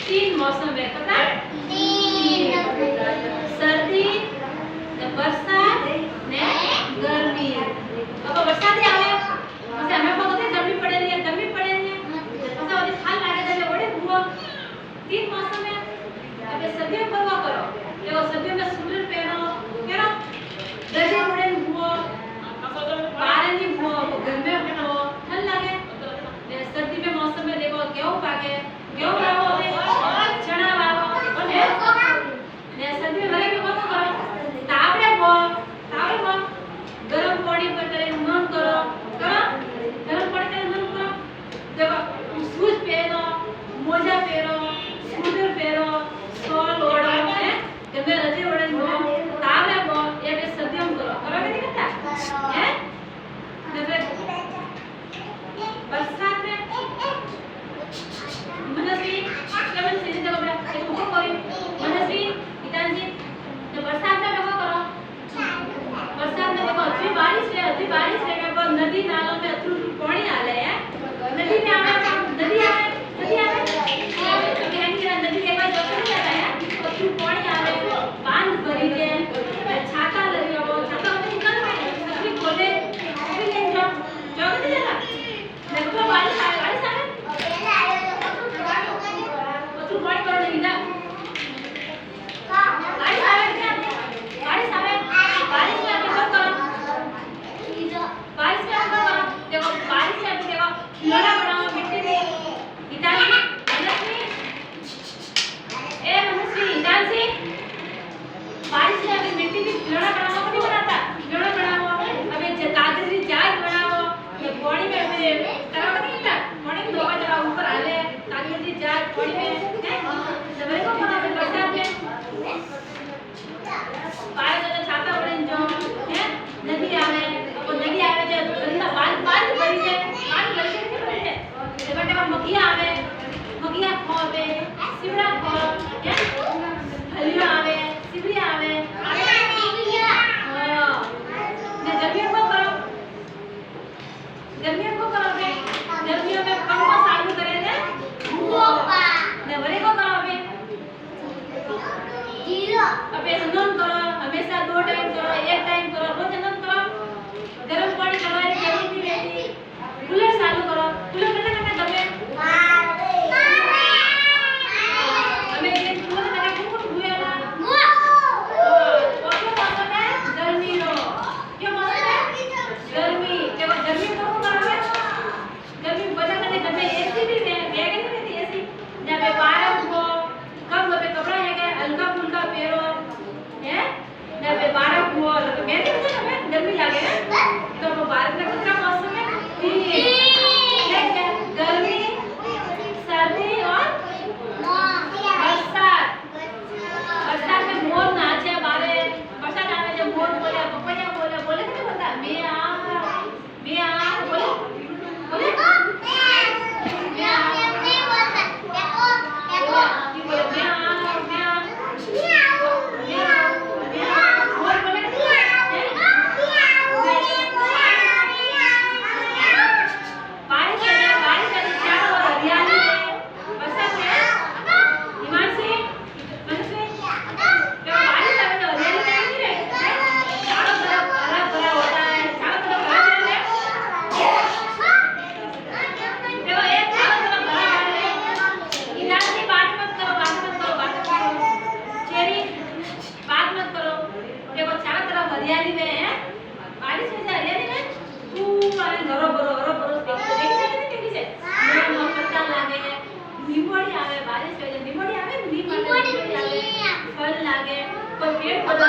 तीन मौसम है पता तीन सर्दी ने बरसात ने गर्मी अब बरसात आवे પછી અમે બગતે ગરમી પડે રહી પછી ઓલી ખાલ લાગે એટલે ઓડે હુઓ तीन मौसम है अब सर्दियों में परवा करो देखो सर्दियों में स्वेटर पहनो गजे ओढ़े हुओ बाहर नहीं हुओ गर्मी में हुओ ठंड लगे सर्दी में मौसम में देखो गेहूं पाके गेहूं वावो चना वावो ने सर्दी में भरे में कौन करो तावड़े वो गरम पानी पर करे मन करो गरम पानी करे मन करो देखो शूज पहनो मोजा पहनो स्वेटर पहनो शॉल ओढ़ो है गंदे रजे ओढ़े हो तावड़े वो ये भी सर्दियों में करो करोगे नहीं करता हैं बरसात में मनस्वी केवल सीधी जगह पे एक ऊपर कोई मनस्वी पिताजी तो बरसात में क्या करो बरसात में देखो अति बारिश है के बाद नदी नालों में अथरू पानी आ रहे हैं नदी में आवे नदी आवे नदी के बाद जो नहीं आता है अथरू पानी आवे बांध भरी के छाता लगी हो छाता में निकल में अथरू खोले अभी ले जाओ जो नहीं जाना देखो बारिश आवे अथरू पानी करो नहीं ना बारिश आवे क्या बारिश में आप क्या करो बारिश में आप क्या करो देखो बारिश में आप देखो खिलौना बनाओ मिट्टी से इताली मनस्वी इताली बारिश में आप मिट्टी की खिलौना बनाओ कभी बनाता खिलौना बनाओ अबे कागज की जहाज बनाओ ये बॉडी में करो नहीं था बॉडी में धोखा जरा ऊपर आ ले कागज की जहाज बॉडी में है सबरे को बनाओ बरसात में बारिश में छाता ओढ़े जो है नदी आवे जो गंदा बांध भरी है बांध भरी है बटे मकिया आवे मकिया खावे सिवड़ा खाओ है हलिया आवे सिवड़ी आवे हां ने गर्मियों को करो गर्मियों में पंखा चालू करे ने ने वरे को करो अबे स्नान करो हमेशा 2 टाइम करो 1 टाइम करो रोज स्नान करो गरम पानी करवाने की जरूरत नहीं रहती कूलर चालू करो कूलर करने दबे हमें ये कूलर करने को हुए ना कौन मौसम है गर्मी रो क्या मौसम है गर्मी देखो गर्मी को करोगे गर्मी बजा करने दबे एसी भी बैग नहीं रहती एसी जब बाहर को कब पे कपड़ा है के हल्का फुल्का पहनो है जब बाहर को मैं नहीं पता ना गर्मी लगे तो वो भारत में कितना मौसम है गर्मी सर्दी और बरसात में मोर नाचे बारे बरसात आवे जब मोर बोले पपैया बोले नहीं बोलता मैं आ बोले मैं आ नहीं बोलता देखो की बोले मैं आ मोर बोले बारिश चारों ओर हरियाली है बरसात में हिमांशी मनस्वी जब बारिश आवे तो हरियाली नहीं रहती चारों तरफ हरा भरा होता है चारों तरफ हरियाली है देखो एक चारों तरफ भरा है इधर से बात मत करो चेरी बात मत करो देखो चारों तरफ हरियाली में है बारिश में हरियाली में पूरा हरो भरो देखी से मोर पत्ता लागे निमोड़ी आवे बारिश में निमोड़ी आवे फल लागे कोई पेड़ पौधा